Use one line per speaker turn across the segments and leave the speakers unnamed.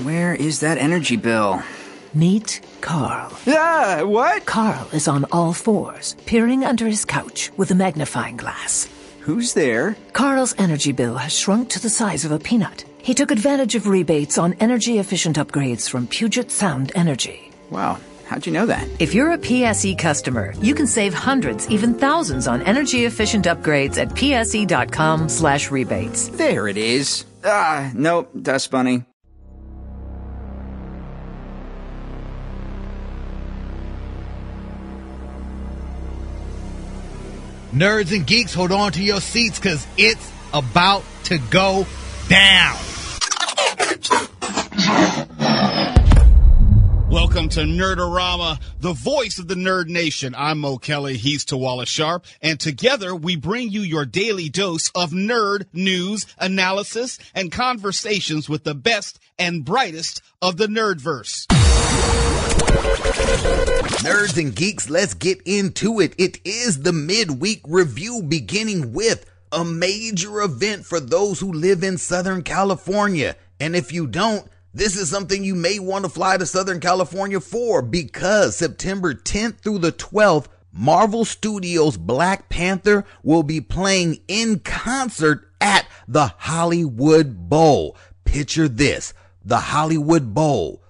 Where is that energy bill?
Meet Carl.
Ah, what?
Carl is on all fours, peering under his couch with a magnifying glass.
Who's there?
Carl's energy bill has shrunk to the size of a peanut. He took advantage of rebates on energy-efficient upgrades from Puget Sound Energy.
Wow, how'd you know that?
If you're a PSE customer, you can save hundreds, even thousands on energy-efficient upgrades at pse.com/rebates.
There it is. Nope, Dust Bunny.
Nerds and geeks, hold on to your seats because it's about to go down. Welcome to Nerdorama, the voice of the Nerd Nation. I'm Mo Kelly, he's Tawala Sharp, and together we bring you your daily dose of nerd news, analysis, and conversations with the best and brightest of the Nerdverse. Nerds and geeks, let's get into it. It is the midweek review, beginning with a major event for those who live in Southern California. And if you don't, this is something you may want to fly to Southern California for, because September 10th through the 12th, Marvel Studios' Black Panther will be playing in concert at the Hollywood Bowl. Picture this, the Hollywood Bowl.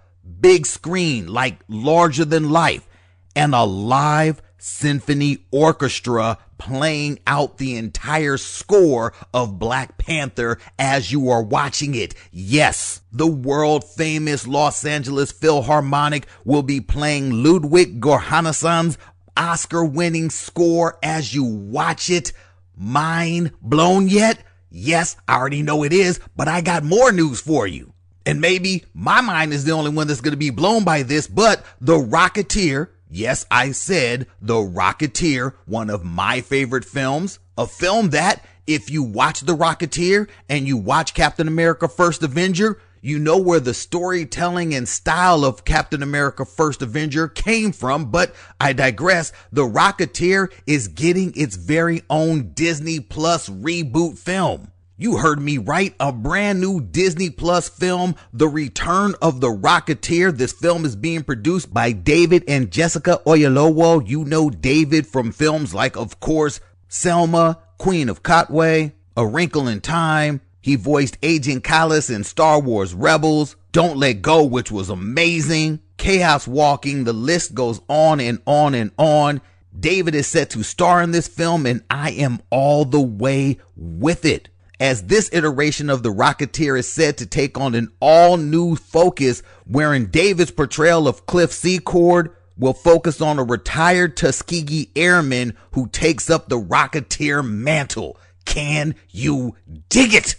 Big screen, like larger than life, and a live symphony orchestra playing out the entire score of Black Panther as you are watching it. Yes, the world famous Los Angeles Philharmonic will be playing Ludwig Göransson's Oscar-winning score as you watch it. Mind blown yet? Yes, I already know it is, but I got more news for you. And maybe my mind is the only one that's going to be blown by this, but The Rocketeer, yes, I said The Rocketeer, one of my favorite films, a film that if you watch The Rocketeer and you watch Captain America First Avenger, you know where the storytelling and style of Captain America First Avenger came from, but I digress. The Rocketeer is getting its very own Disney Plus reboot film. You heard me right, a brand new Disney Plus film, The Return of the Rocketeer. This film is being produced by David and Jessica Oyelowo. You know David from films like, of course, Selma, Queen of Katwe, A Wrinkle in Time. He voiced Agent Kallus in Star Wars Rebels, Don't Let Go, which was amazing, Chaos Walking, the list goes on and on and on. David is set to star in this film, and I am all the way with it, as this iteration of The Rocketeer is said to take on an all-new focus, wherein David's portrayal of Cliff Secord will focus on a retired Tuskegee airman who takes up the Rocketeer mantle. Can you dig it?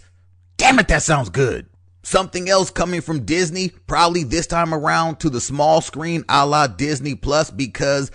Damn it, that sounds good. Something else coming from Disney, probably this time around to the small screen a la Disney Plus, because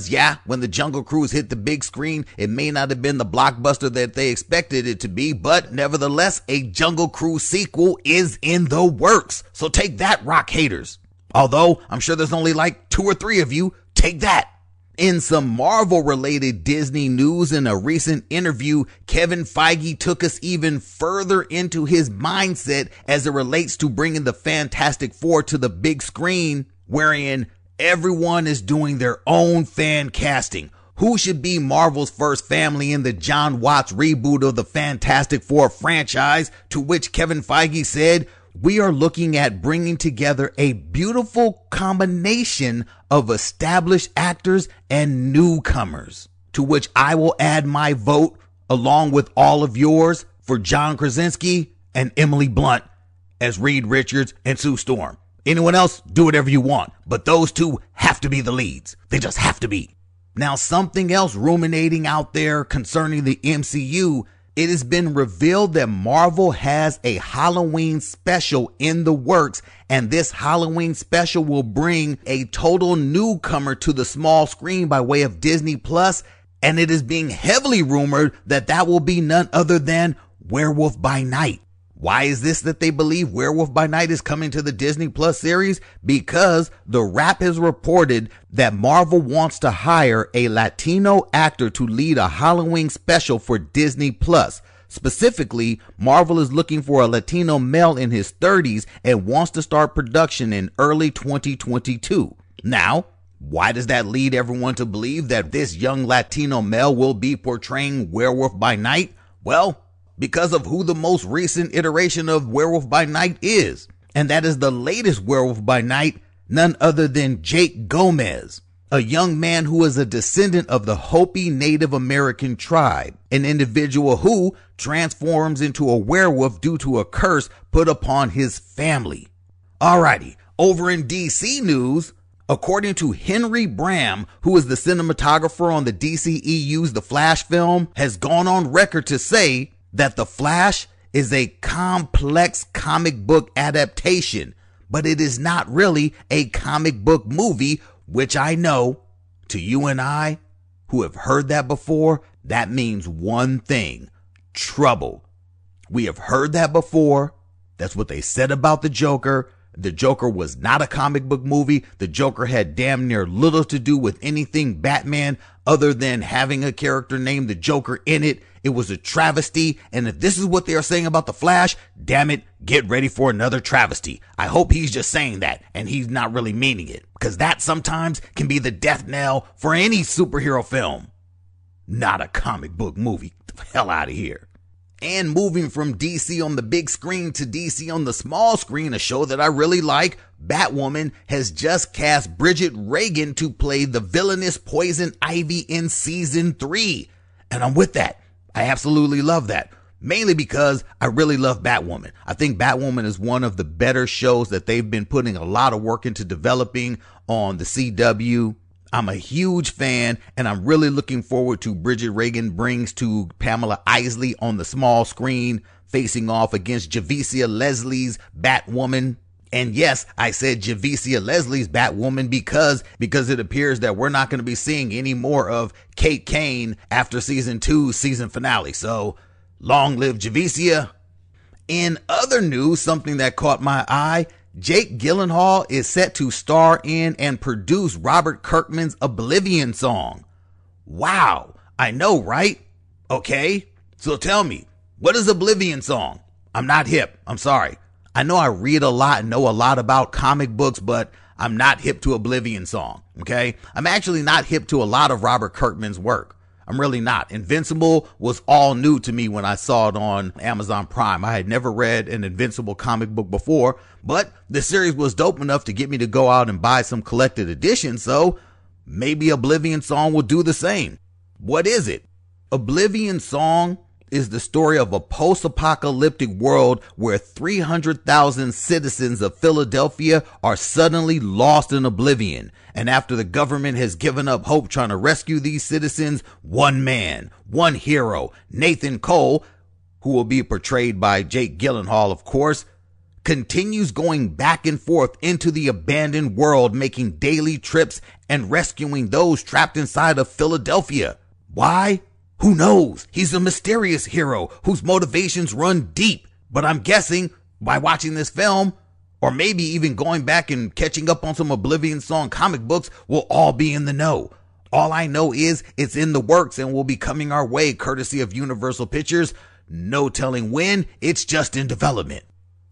yeah, when the Jungle Cruise hit the big screen, it may not have been the blockbuster that they expected it to be, but nevertheless, a Jungle Cruise sequel is in the works. So take that, rock haters. Although, I'm sure there's only like 2 or 3 of you. Take that. In some Marvel-related Disney news, in a recent interview, Kevin Feige took us even further into his mindset as it relates to bringing the Fantastic Four to the big screen, wherein everyone is doing their own fan casting. Who should be Marvel's first family in the John Watts reboot of the Fantastic Four franchise? To which Kevin Feige said, "We are looking at bringing together a beautiful combination of established actors and newcomers." To which I will add my vote, along with all of yours, for John Krasinski and Emily Blunt as Reed Richards and Sue Storm. Anyone else, do whatever you want, but those two have to be the leads. They just have to be. Now, something else ruminating out there concerning the MCU, it has been revealed that Marvel has a Halloween special in the works, and this Halloween special will bring a total newcomer to the small screen by way of Disney Plus, and it is being heavily rumored that that will be none other than Werewolf by Night. Why is this that they believe Werewolf by Night is coming to the Disney Plus series? Because The Wrap has reported that Marvel wants to hire a Latino actor to lead a Halloween special for Disney Plus. Specifically, Marvel is looking for a Latino male in his 30s and wants to start production in early 2022. Now, why does that lead everyone to believe that this young Latino male will be portraying Werewolf by Night? Well, because of who the most recent iteration of Werewolf by Night is. And that is the latest Werewolf by Night, none other than Jake Gomez, a young man who is a descendant of the Hopi Native American tribe, an individual who transforms into a werewolf due to a curse put upon his family. Alrighty, over in DC news, according to Henry Bram, who is the cinematographer on the DCEU's The Flash film, has gone on record to say that The Flash is a complex comic book adaptation, but it is not really a comic book movie, which I know, to you and I, who have heard that before, that means one thing: trouble. We have heard that before. That's what they said about the Joker. The Joker was not a comic book movie. The Joker had damn near little to do with anything Batman other than having a character named the Joker in it. It was a travesty. And if this is what they are saying about the Flash, damn it, get ready for another travesty. I hope he's just saying that and he's not really meaning it, because that sometimes can be the death knell for any superhero film. Not a comic book movie. Get the hell out of here. And moving from DC on the big screen to DC on the small screen, a show that I really like, Batwoman has just cast Bridget Regan to play the villainous Poison Ivy in season 3. And I'm with that. I absolutely love that. Mainly because I really love Batwoman. I think Batwoman is one of the better shows that they've been putting a lot of work into developing on the CW. I'm a huge fan, and I'm really looking forward to Bridget Regan brings to Pamela Isley on the small screen, facing off against Javicia Leslie's Batwoman. And yes, I said Javicia Leslie's Batwoman because it appears that we're not going to be seeing any more of Kate Kane after season 2's season finale. So long live Javicia. In other news, something that caught my eye, Jake Gyllenhaal is set to star in and produce Robert Kirkman's Oblivion song. Wow, I know, right? Okay, so tell me, what is Oblivion song? I'm not hip, I'm sorry. I know I read a lot and know a lot about comic books, but I'm not hip to Oblivion song, okay? I'm actually not hip to a lot of Robert Kirkman's work. I'm really not. Invincible was all new to me when I saw it on Amazon Prime. I had never read an Invincible comic book before, but the series was dope enough to get me to go out and buy some collected editions, so maybe Oblivion Song will do the same. What is it? Oblivion Song is the story of a post-apocalyptic world where 300,000 citizens of Philadelphia are suddenly lost in oblivion. And after the government has given up hope trying to rescue these citizens, one man, one hero, Nathan Cole, who will be portrayed by Jake Gyllenhaal, of course, continues going back and forth into the abandoned world, making daily trips and rescuing those trapped inside of Philadelphia. Why? Who knows? He's a mysterious hero whose motivations run deep. But I'm guessing by watching this film, or maybe even going back and catching up on some Oblivion Song comic books, we'll all be in the know. All I know is it's in the works and will be coming our way courtesy of Universal Pictures. No telling when, it's just in development.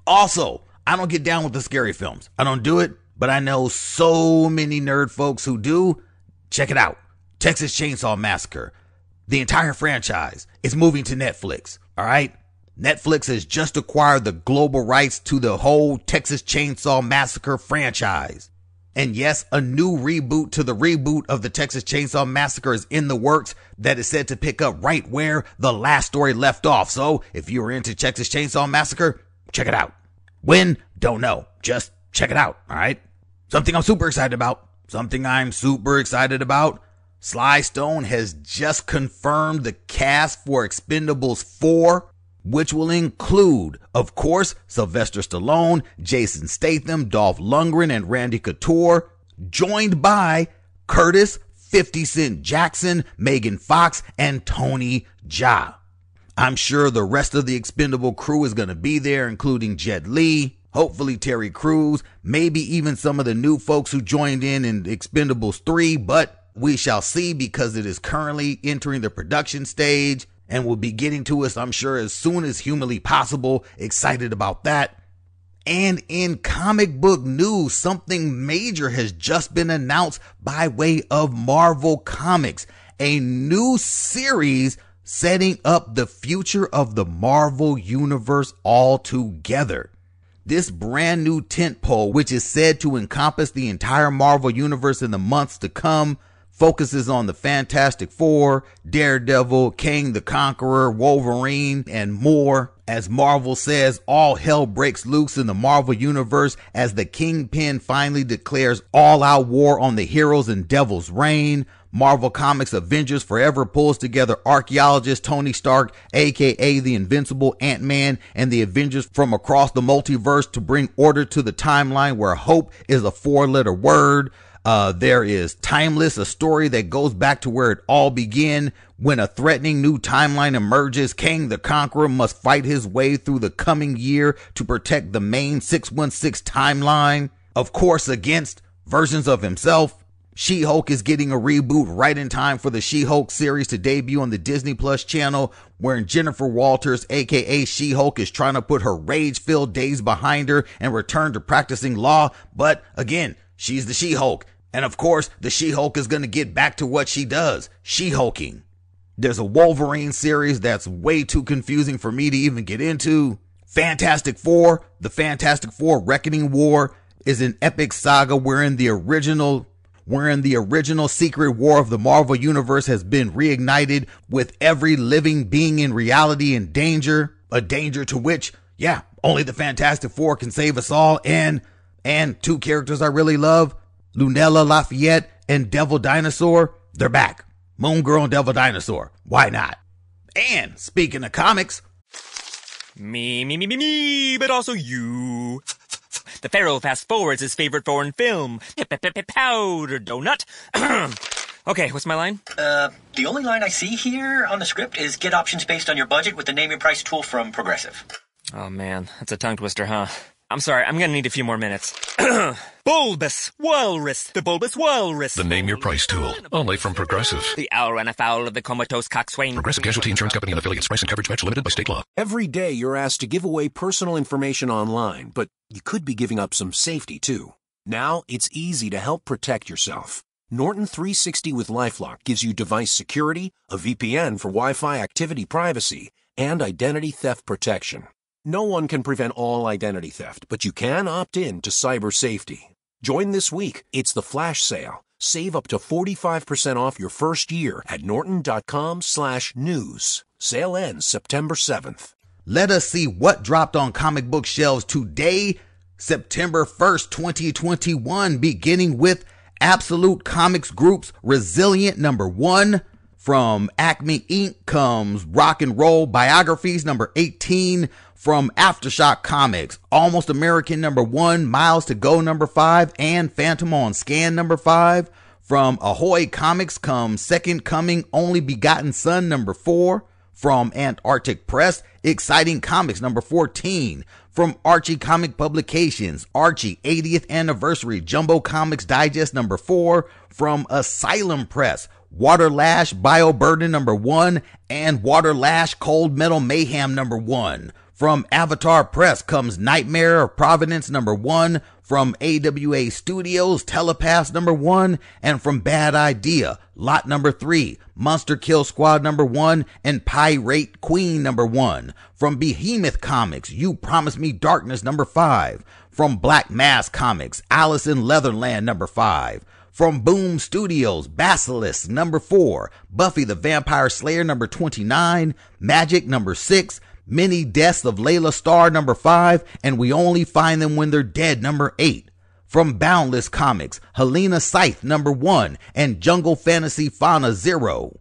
Also, I don't get down with the scary films. I don't do it, but I know so many nerd folks who do. Check it out. Texas Chainsaw Massacre. The entire franchise is moving to Netflix, all right? Netflix has just acquired the global rights to the whole Texas Chainsaw Massacre franchise. And yes, a new reboot to the reboot of the Texas Chainsaw Massacre is in the works that is said to pick up right where the last story left off. So if you are into Texas Chainsaw Massacre, check it out. When? Don't know. Just check it out, all right? Something I'm super excited about. Sly Stone has just confirmed the cast for Expendables 4, which will include, of course, Sylvester Stallone, Jason Statham, Dolph Lundgren, and Randy Couture, joined by Curtis, 50 Cent Jackson, Megan Fox, and Tony Jaa. I'm sure the rest of the Expendable crew is going to be there, including Jet Li, hopefully Terry Crews, maybe even some of the new folks who joined in Expendables 3, but we shall see because it is currently entering the production stage. and will be getting to us, I'm sure, as soon as humanly possible. Excited about that. And in comic book news, something major has just been announced by way of Marvel Comics. A new series setting up the future of the Marvel Universe altogether. This brand new tentpole, which is said to encompass the entire Marvel Universe in the months to come, focuses on the Fantastic Four, Daredevil, Kang the Conqueror, Wolverine, and more. As Marvel says, all hell breaks loose in the Marvel Universe as the Kingpin finally declares all-out war on the heroes in Devil's Reign. Marvel Comics Avengers Forever pulls together archaeologist Tony Stark, aka the Invincible Ant-Man, and the Avengers from across the multiverse to bring order to the timeline where hope is a 4-letter word. There is Timeless, a story that goes back to where it all began. When a threatening new timeline emerges, Kang the Conqueror must fight his way through the coming year to protect the main 616 timeline. Of course, against versions of himself. She-Hulk is getting a reboot right in time for the She-Hulk series to debut on the Disney Plus channel, wherein Jennifer Walters, aka She-Hulk, is trying to put her rage-filled days behind her and return to practicing law. But again, she's the She-Hulk. And of course, the She-Hulk is going to get back to what she does, She-Hulking. There's a Wolverine series that's way too confusing for me to even get into. Fantastic Four, the Fantastic Four Reckoning War, is an epic saga wherein the original secret war of the Marvel Universe has been reignited with every living being in reality in danger, a danger to which, only the Fantastic Four can save us all. And two characters I really love, Lunella Lafayette and Devil Dinosaur, they're back. Moon Girl and Devil Dinosaur. Why not? And speaking of comics,
me, but also you. The Pharaoh fast forwards his favorite foreign film, Powder Donut. Okay, what's my line?
The only line I see here on the script is get options based on your budget with the Name Your Price tool from Progressive.
Oh man, that's a tongue twister, huh? I'm sorry, I'm gonna need a few more minutes. Bulbous Walrus, the Bulbous Walrus.
The Name Your Price tool, only from Progressive.
The owl ran afoul of the comatose coxswain.
Progressive Casualty Insurance Company and affiliates. Price and coverage match limited by state law.
Every day you're asked to give away personal information online, but you could be giving up some safety too. Now it's easy to help protect yourself. Norton 360 with LifeLock gives you device security, a VPN for Wi-Fi activity privacy, and identity theft protection. No one can prevent all identity theft, but you can opt in to cyber safety. Join this week. It's the flash sale. Save up to 45% off your first year at norton.com/news. Sale ends September 7th.
let us see what dropped on comic book shelves today, September 1st, 2021, beginning with Absolute Comics Group's Resilient #1. From Acme Inc. comes Rock and Roll Biographies #18. From Aftershock Comics, Almost American #1, Miles to Go #5, and Phantom on Scan #5. From Ahoy Comics comes Second Coming, Only Begotten Son #4. From Antarctic Press, Exciting Comics #14. From Archie Comic Publications, Archie 80th Anniversary Jumbo Comics Digest #4. From Asylum Press, Waterlash Bioburden #1 and Waterlash Cold Metal Mayhem #1. From Avatar Press comes Nightmare of Providence #1. From AWA Studios, Telepaths #1. And from Bad Idea, Lot #3, Monster Kill Squad #1, and Pirate Queen #1. From Behemoth Comics, You Promise Me Darkness #5. From Black Mass Comics, Alice in Leatherland #5. From Boom Studios, Basilisk #4, Buffy the Vampire Slayer #29, Magic #6, Many Deaths of Layla Starr #5, and We Only Find Them When They're Dead #8. From Boundless Comics, Helena Scythe #1 and Jungle Fantasy Fauna 0.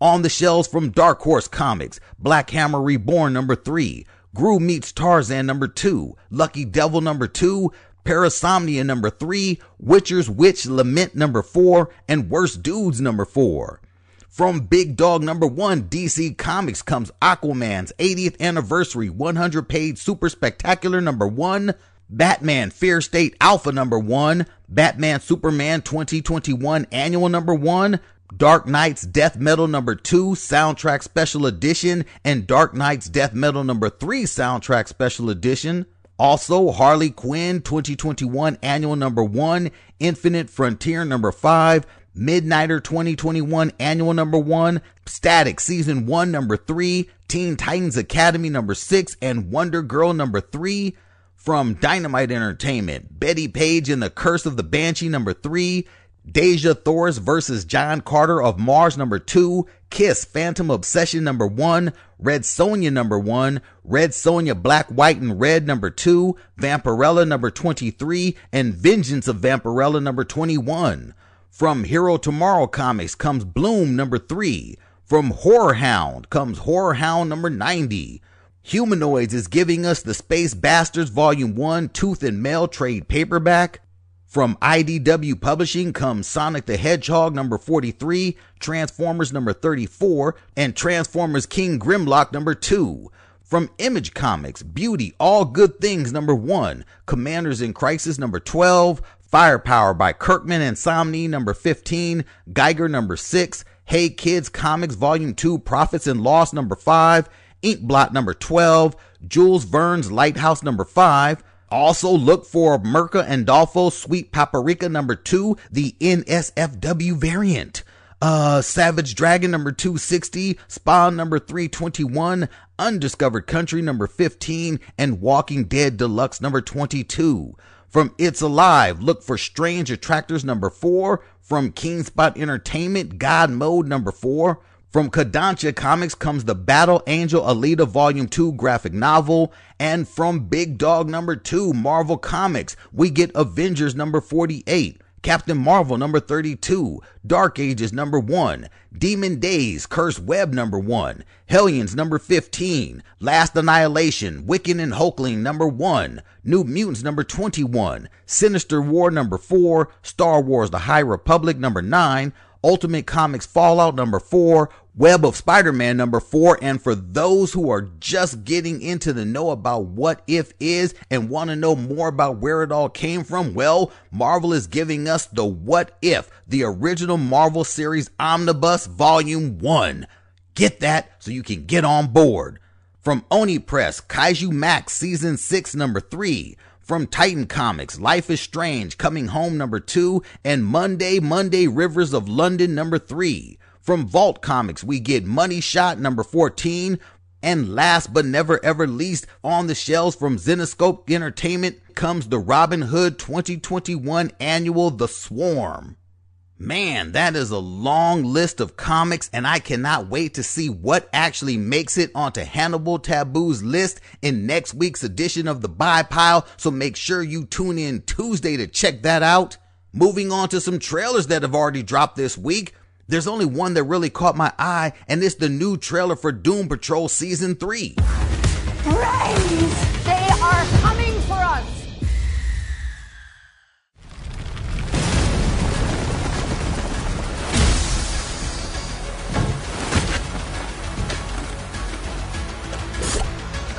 On the shelves from Dark Horse Comics, Black Hammer Reborn #3, Gru Meets Tarzan #2, Lucky Devil #2, Parasomnia #3, Witcher's Witch Lament #4, and Worst Dudes #4. From Big Dog #1, DC Comics comes Aquaman's 80th Anniversary 100-page Super Spectacular #1, Batman Fear State Alpha #1, Batman Superman 2021 Annual #1, Dark Knight's Death Metal number 2 Soundtrack Special Edition, and Dark Knight's Death Metal number 3 Soundtrack Special Edition. Also, Harley Quinn 2021 Annual number 1, Infinite Frontier number 5, Midnighter 2021 Annual number 1, Static Season 1 number 3, Teen Titans Academy number 6, and Wonder Girl number 3. From Dynamite Entertainment, Betty Page and the Curse of the Banshee number 3, Deja Thor's vs. John Carter of Mars number 2, Kiss Phantom Obsession number 1, Red Sonja number 1, Red Sonja Black, White, and Red number 2, Vampirella number 23, and Vengeance of Vampirella number 21. From Hero Tomorrow Comics comes Bloom number 3. From Horror Hound comes Horror Hound number 90. Humanoids is giving us the Space Bastards Volume 1 Tooth and Mail trade paperback. From IDW Publishing comes Sonic the Hedgehog number 43, Transformers number 34, and Transformers King Grimlock number 2. From Image Comics, Beauty, All Good Things number 1, Commanders in Crisis number 12, Firepower by Kirkman and Somni number 15, Geiger number 6, Hey Kids Comics Volume 2 Profits and Loss number 5, Inkblot number 12, Jules Verne's Lighthouse number 5. Also look for Mirka and Dolfo's Sweet Paprika number 2, the NSFW variant. Savage Dragon number 260, Spawn number 321, Undiscovered Country number 15, and Walking Dead Deluxe number 22. From It's Alive, look for Strange Attractors number 4. From Kingspot Entertainment, God Mode number 4. From Kodansha Comics comes the Battle Angel Alita Volume 2 graphic novel. And from Big Dog number 2, Marvel Comics, we get Avengers number 48, Captain Marvel number 32, Dark Ages number 1, Demon Days, Cursed Web number 1, Hellions number 15, Last Annihilation, Wiccan and Hulkling number 1, New Mutants number 21, Sinister War number 4, Star Wars The High Republic number 9, Ultimate Comics Fallout number 4, Web of Spider-Man number 4, and for those who are just getting into the know about what If is and want to know more about where it all came from, well, Marvel is giving us the What If, the original Marvel series Omnibus Volume 1. Get that so you can get on board. From Oni Press, Kaiju Max Season 6 number 3. From Titan Comics, Life is Strange, Coming Home number 2, and Monday Rivers of London number 3. From Vault Comics, we get Money Shot number 14. And last but never ever least, on the shelves from Zenescope Entertainment comes the Robin Hood 2021 Annual The Swarm. Man, that is a long list of comics, and I cannot wait to see what actually makes it onto Hannibal Taboo's list in next week's edition of the Buy Pile, so make sure you tune in Tuesday to check that out. Moving on to some trailers that have already dropped this week. There's only one that really caught my eye, and it's the new trailer for Doom Patrol Season 3.
Brains! They are coming for us!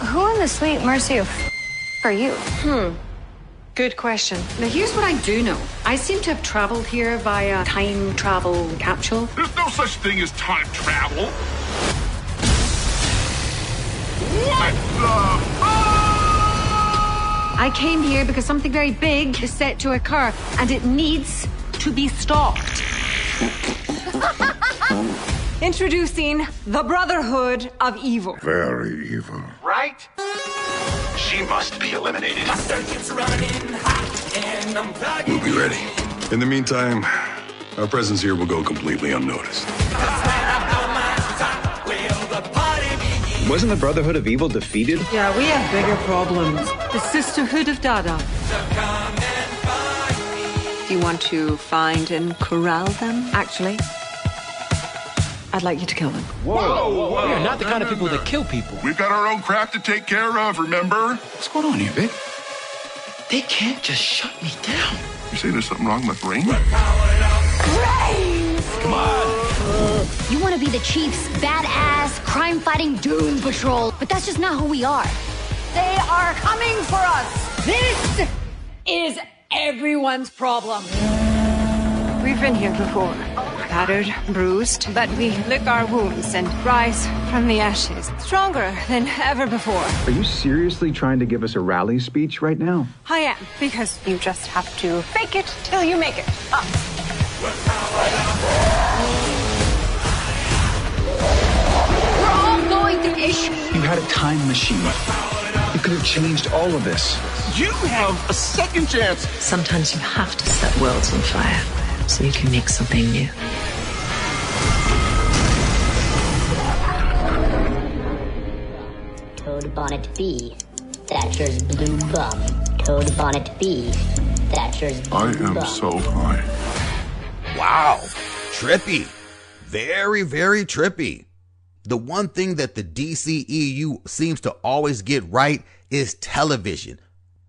Who in the sweet mercy of are you?
Good question. Now, here's what I do know. I seem to have traveled here via time travel capsule.
There's no such thing as time travel.
What? I came here because something very big is set to occur, and it needs to be stopped. Introducing the Brotherhood of Evil.
Very evil.
Right? She must be eliminated.
We'll be ready. In the meantime, our presence here will go completely unnoticed.
Wasn't the Brotherhood of Evil defeated?
Yeah, we have bigger problems. The Sisterhood of Dada. Do you want to find and corral them? Actually, I'd like you to kill them.
Whoa.
We are not the kind of people that kill people.
We've got our own crap to take care of, remember?
What's going on here, Vic? They can't just shut me down.
You say there's something wrong with my brain?
Brains!
Come on.
You want to be the Chief's badass, crime-fighting Doom Patrol, but that's just not who we are.
They are coming for us! This is everyone's problem.
We've been here before. Battered, bruised, but we lick our wounds and rise from the ashes, stronger than ever before.
Are you seriously trying to give us a rally speech right now?
I am, because you just have to fake it till you make it.
We're all going through issues.
You had a time machine. You could have changed all of this.
You have a second chance.
Sometimes you have to set worlds on fire so you can make something new.
Toad Bonnet B, Thatcher's blue bum. Toad Bonnet B, Thatcher's blue bum.
I am so high.
Wow. Trippy. Very, very trippy. The one thing that the DCEU seems to always get right is television.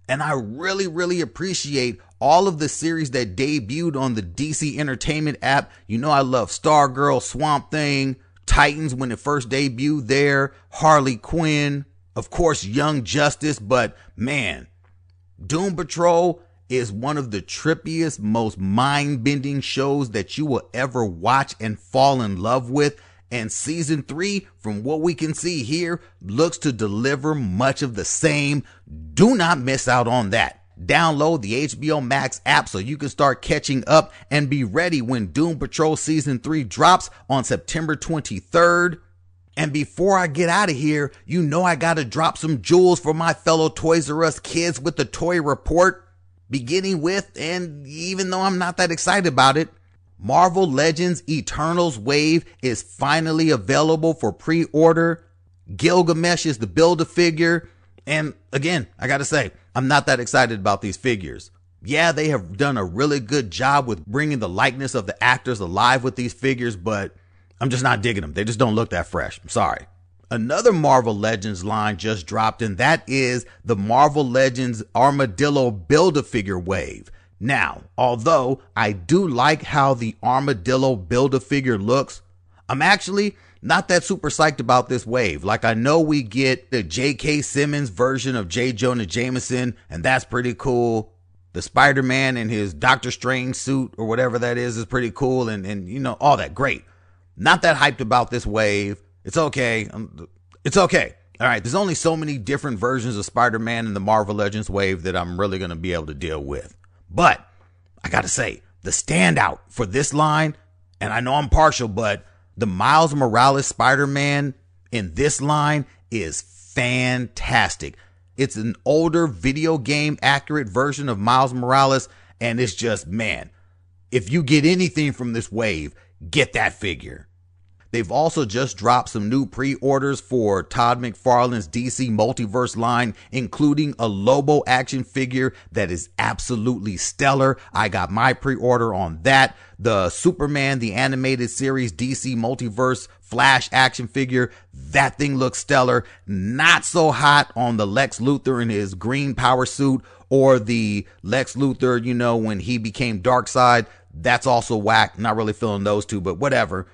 And I really, really appreciate all of the series that debuted on the DC Entertainment app. You know I love Stargirl, Swamp Thing, Titans when it first debuted there, Harley Quinn, of course Young Justice, but man, Doom Patrol is one of the trippiest, most mind-bending shows that you will ever watch and fall in love with. And season 3, from what we can see here, looks to deliver much of the same. Do not miss out on that. Download the HBO Max app so you can start catching up and be ready when Doom Patrol season 3 drops on September 23rd. And before I get out of here, you know I gotta drop some jewels for my fellow Toys R Us kids with the toy report. Beginning with, and even though I'm not that excited about it, Marvel Legends Eternals Wave is finally available for pre-order. Gilgamesh is the Build-A-Figure. And again, I gotta say, I'm not that excited about these figures. Yeah, they have done a really good job with bringing the likeness of the actors alive with these figures, but I'm just not digging them. They just don't look that fresh. I'm sorry. Another Marvel Legends line just dropped, and that is the Marvel Legends Armadillo Build-A-Figure Wave. Now, although I do like how the Armadillo Build-A-Figure looks, I'm actually not that super psyched about this wave. Like, I know we get the J.K. Simmons version of J. Jonah Jameson, and that's pretty cool. The Spider-Man in his Doctor Strange suit or whatever that is pretty cool, and you know, all that. Great. Not that hyped about this wave. It's okay. It's okay. All right. There's only so many different versions of Spider-Man in the Marvel Legends wave that I'm really going to be able to deal with. But I got to say, the standout for this line, and I know I'm partial, but the Miles Morales Spider-Man in this line is fantastic. It's an older video game accurate version of Miles Morales, and it's just, man, if you get anything from this wave, get that figure. They've also just dropped some new pre-orders for Todd McFarlane's DC Multiverse line, including a Lobo action figure that is absolutely stellar. I got my pre-order on that. The Superman, the animated series DC Multiverse Flash action figure, that thing looks stellar. Not so hot on the Lex Luthor in his green power suit or the Lex Luthor, you know, when he became Darkseid. That's also whack. Not really feeling those two, but whatever.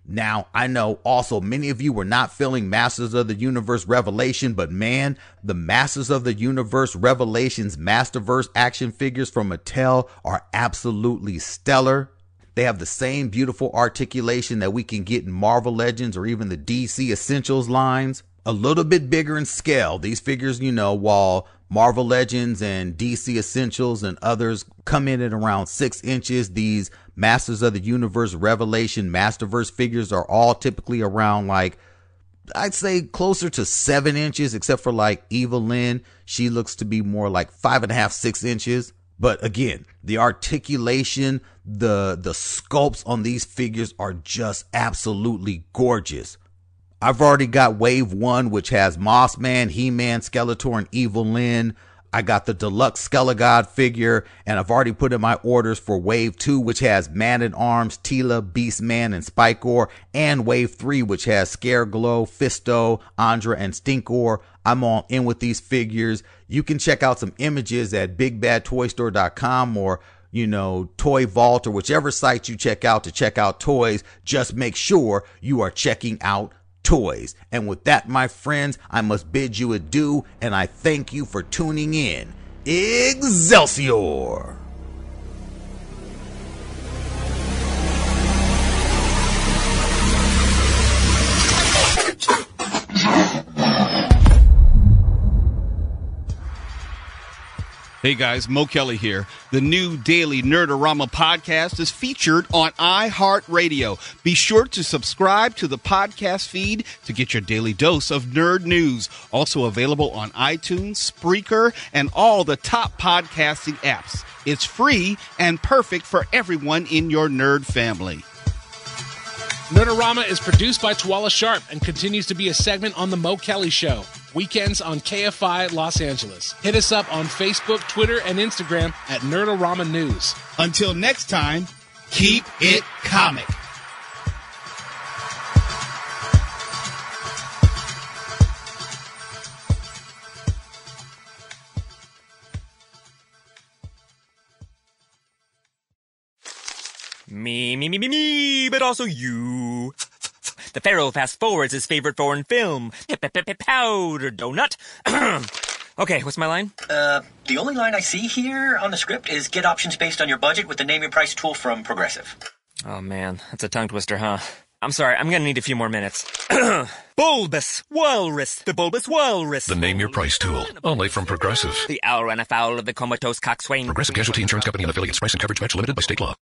Now, I know also many of you were not feeling Masters of the Universe Revelation, but man, the Masters of the Universe Revelations Masterverse action figures from Mattel are absolutely stellar. They have the same beautiful articulation that we can get in Marvel Legends or even the DC Essentials lines. A little bit bigger in scale. These figures, you know, while Marvel Legends and DC Essentials and others come in at around 6 inches, these Masters of the Universe Revelation Masterverse figures are all typically around, like, I'd say closer to 7 inches, except for like Eva Lynn. She looks to be more like 5.5, 6 inches. But again, the articulation, the sculpts on these figures are just absolutely gorgeous. I've already got Wave 1, which has Mossman, He-Man, Skeletor, and Evil Lyn. I got the deluxe Skelegod figure, and I've already put in my orders for Wave 2, which has Man-at-Arms, Tila, Beastman, and Spikor, and Wave 3, which has Scareglow, Fisto, Andra, and Stinkor. I'm all in with these figures. You can check out some images at BigBadToyStore.com or, you know, Toy Vault or whichever site you check out to check out toys. Just make sure you are checking out toys. And with that, my friends, I must bid you adieu, and I thank you for tuning in. Excelsior!
Hey guys, Mo Kelly here. The new daily Nerdorama podcast is featured on iHeartRadio. Be sure to subscribe to the podcast feed to get your daily dose of nerd news. Also available on iTunes, Spreaker, and all the top podcasting apps. It's free and perfect for everyone in your nerd family.
Nerdorama is produced by Tuala Sharp and continues to be a segment on The Mo Kelly Show. Weekends on KFI Los Angeles. Hit us up on Facebook, Twitter, and Instagram at Nerdorama News.
Until next time, keep it comic.
Me, but also you. The Pharaoh fast forwards his favorite foreign film, Powder Donut. Okay, what's my line?
The only line I see here on the script is get options based on your budget with the name your price tool from Progressive.
Oh man, that's a tongue twister, huh? I'm sorry, I'm gonna need a few more minutes. Bulbous Walrus, the Bulbous Walrus.
The name your price tool, only from Progressive.
The owl ran afoul of the comatose coxswain.
Progressive Casualty Insurance Company and affiliates. Price and coverage match limited by state law.